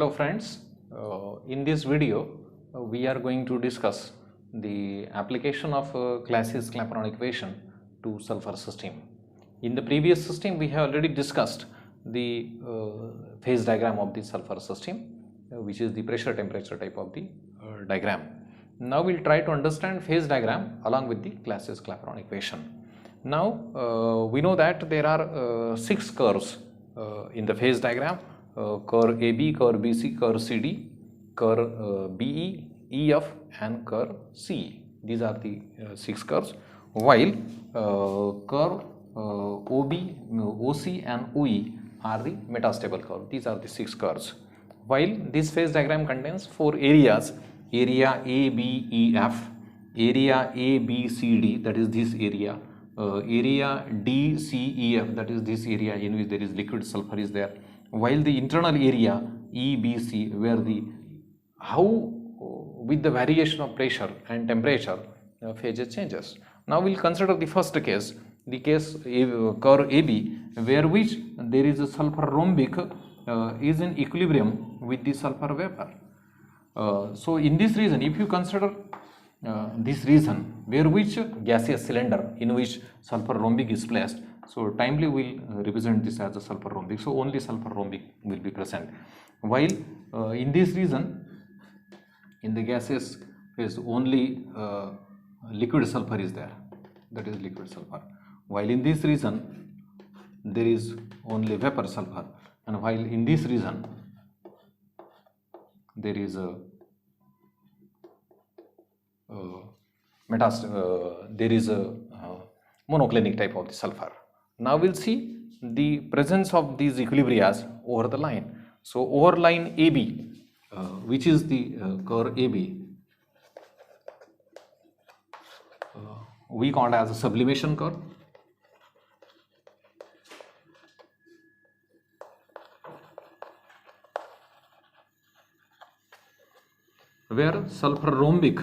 Hello friends, in this video we are going to discuss the application of Clausius-Clapeyron equation to sulfur system. In the previous system we have already discussed the phase diagram of the sulfur system, which is the pressure temperature type of the diagram. Now we will try to understand phase diagram along with the Clausius-Clapeyron equation. Now we know that there are 6 curves in the phase diagram. Curve AB, curve BC, curve CD, curve BE, EF and curve CE. These are the 6 curves, while curve OB, OC and OE are the metastable curve. These are the 6 curves. While this phase diagram contains 4 areas, area A, B, E, F, area A, B, C, D, that is this area, area D, C, E, F, that is this area in which there is liquid sulfur is there, while the internal area E, B, C, where the how with the variation of pressure and temperature phases changes. Now we will consider the first case, the case curve AB, where which there is a sulfur rhombic is in equilibrium with the sulfur vapor. So in this region, if you consider this region where which gaseous cylinder in which sulfur rhombic is placed, so timely we will represent this as a sulfur rhombic. So only sulfur rhombic will be present, while in this region in the gaseous phase only liquid sulfur is there, that is liquid sulfur, while in this region there is only vapor sulfur, and while in this region there is a monoclinic type of the sulfur. Now we'll see the presence of these equilibrias over the line. So over line AB, which is the curve AB, we call as a sublimation curve. Where sulfur rhombic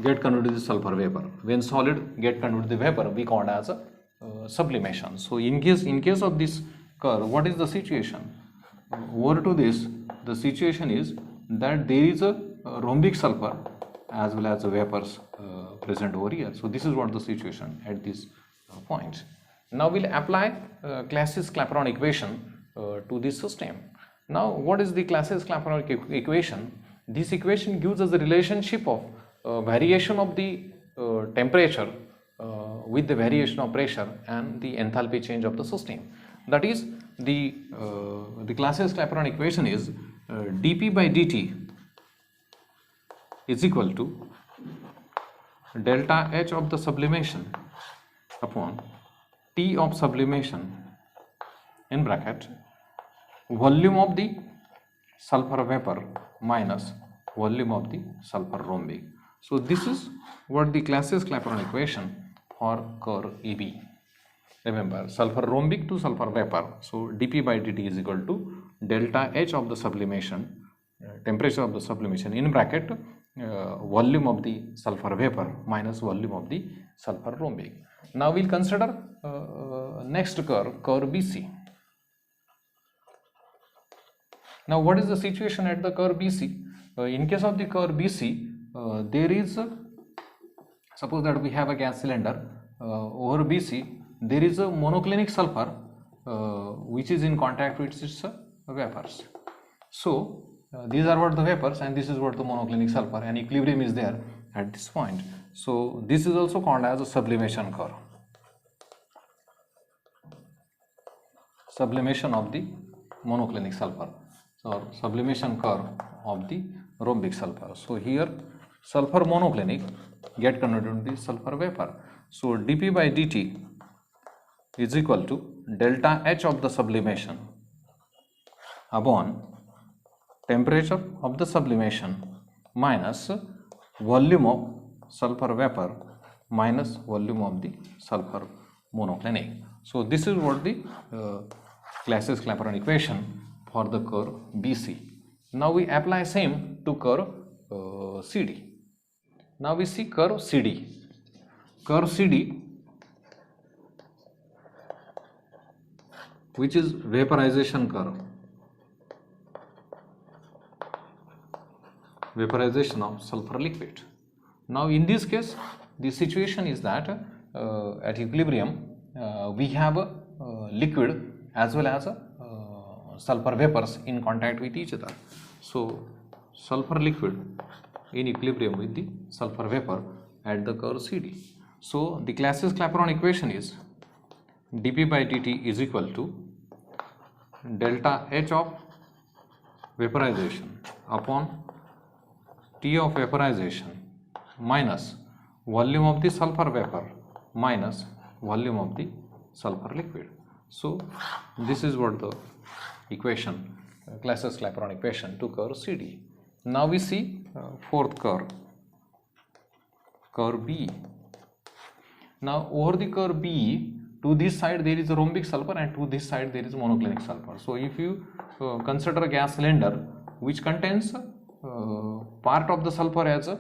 get converted to sulfur vapor. When solid get converted to vapor, we call as a sublimation. So in case of this curve, what is the situation? Over to this, the situation is that there is a rhombic sulfur as well as the vapors present over here. So this is what the situation at this point. Now we'll apply Clausius-Clapeyron equation to this system. Now what is the Clausius-Clapeyron equation? This equation gives us the relationship of variation of the temperature with the variation of pressure and the enthalpy change of the system. That is, the Clausius-Clapeyron equation is dP by dt is equal to delta H of the sublimation upon T of sublimation in bracket volume of the sulfur vapor minus volume of the sulfur rhombic. So this is what the Clausius-Clapeyron equation for curve AB. Remember, sulfur rhombic to sulfur vapor. So dP by dt is equal to delta H of the sublimation, temperature of the sublimation in bracket volume of the sulfur vapor minus volume of the sulfur rhombic. Now we'll consider next curve BC. Now what is the situation at the curve BC? In case of the curve BC, there is suppose that we have a gas cylinder over BC, there is a monoclinic sulfur which is in contact with its vapors. So these are what the vapors and this is what the monoclinic sulfur, and equilibrium is there at this point. So this is also called as a sublimation curve, sublimation of the monoclinic sulfur, or sublimation curve of the rhombic sulfur. So here sulfur monoclinic get converted to the sulfur vapor. So dP by dt is equal to delta H of the sublimation upon temperature of the sublimation minus volume of sulfur vapor minus volume of the sulfur monoclinic. So this is what the Clausius-Clapeyron equation for the curve BC. Now we apply same to curve CD. Now we see curve CD. Curve CD, which is vaporization curve. vaporization of sulfur liquid. Now in this case the situation is that at equilibrium we have a liquid as well as sulfur vapors in contact with each other. So sulfur liquid in equilibrium with the sulfur vapor at the curve CD. So the Clapeyron equation is dP by dt is equal to delta H of vaporization upon T of vaporization minus volume of the sulfur vapor minus volume of the sulfur liquid. So this is what the equation, Clapeyron equation to curve CD. Now we see fourth curve B. Now over the curve B, to this side there is a rhombic sulfur and to this side there is monoclinic sulfur. So if you consider a gas cylinder which contains part of the sulfur as a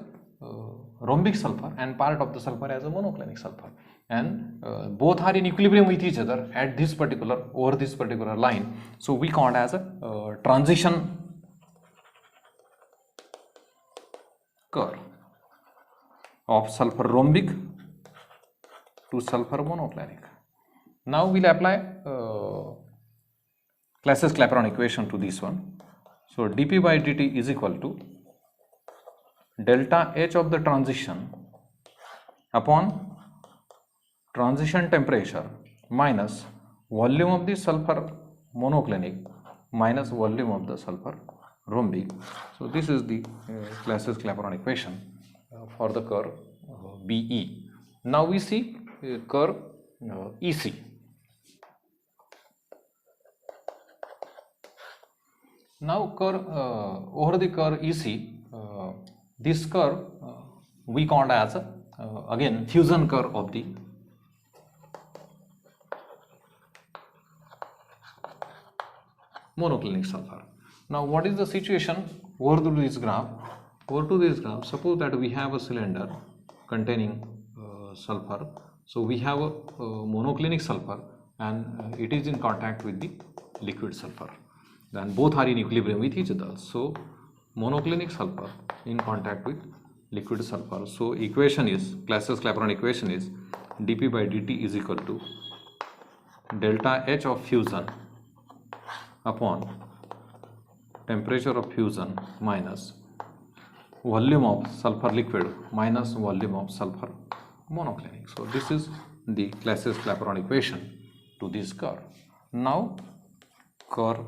rhombic sulfur and part of the sulfur as a monoclinic sulfur, and both are in equilibrium with each other at this particular, over this particular line, so we call it as a transition curve of sulfur rhombic to sulfur monoclinic. Now we'll apply Clapeyron equation to this one. So dP by dt is equal to delta H of the transition upon transition temperature minus volume of the sulfur monoclinic minus volume of the sulfur rhombic. So this is the Clapeyron equation for the curve BE. Now we see curve EC. Now curve over the curve EC, this curve we call as again fusion curve of the monoclinic sulfur. Now what is the situation over to this graph? Over to this graph, suppose that we have a cylinder containing sulfur. So we have a monoclinic sulfur and it is in contact with the liquid sulfur. Then both are in equilibrium with each other. So monoclinic sulfur in contact with liquid sulfur. So equation is, Clapeyron equation is dP by dt is equal to delta H of fusion upon temperature of fusion minus volume of sulfur liquid minus volume of sulfur monoclinic. So this is the Clapeyron equation to this curve. Now curve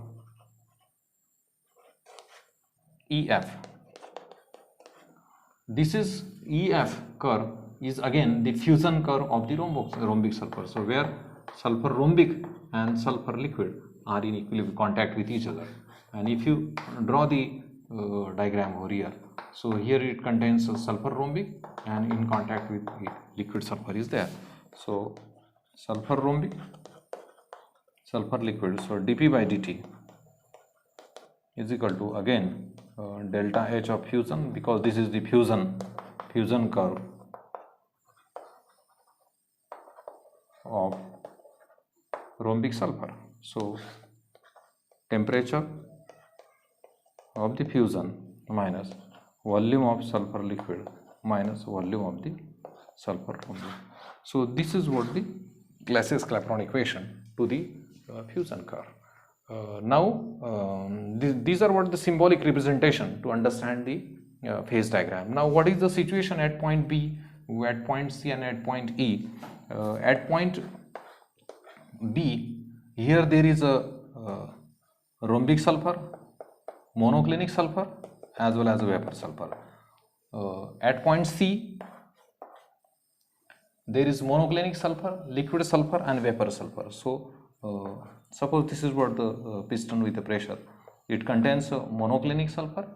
EF. This is EF curve is again the fusion curve of the rhombic sulfur. So where sulfur rhombic and sulfur liquid are in equilibrium contact with each other. And if you draw the diagram over here, so here it contains a sulfur rhombic and in contact with liquid sulfur is there. So sulfur rhombic, sulfur liquid. So dP by dt is equal to again delta H of fusion, because this is the fusion curve of rhombic sulfur. So temperature of the fusion minus volume of sulfur liquid minus volume of the sulfur rhombic. So this is what the Clapeyron equation to the fusion curve. These are what the symbolic representation to understand the phase diagram. Now what is the situation at point B, at point C and at point E? At point B, here there is a rhombic sulfur, monoclinic sulfur as well as a vapor sulfur. At point C, there is monoclinic sulfur, liquid sulfur and vapor sulfur. So suppose this is what the piston with the pressure. It contains a monoclinic sulfur,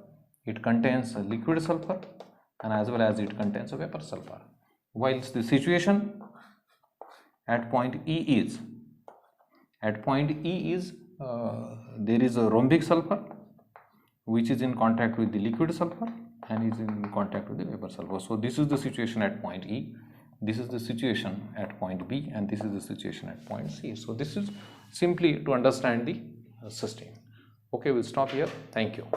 it contains a liquid sulfur and as well as it contains a vapor sulfur. Whilst the situation at point E is, there is a rhombic sulfur which is in contact with the liquid sulfur and is in contact with the vapor sulfur. So this is the situation at point E, this is the situation at point B and this is the situation at point C. So this is simply to understand the system. Okay, we'll stop here. Thank you.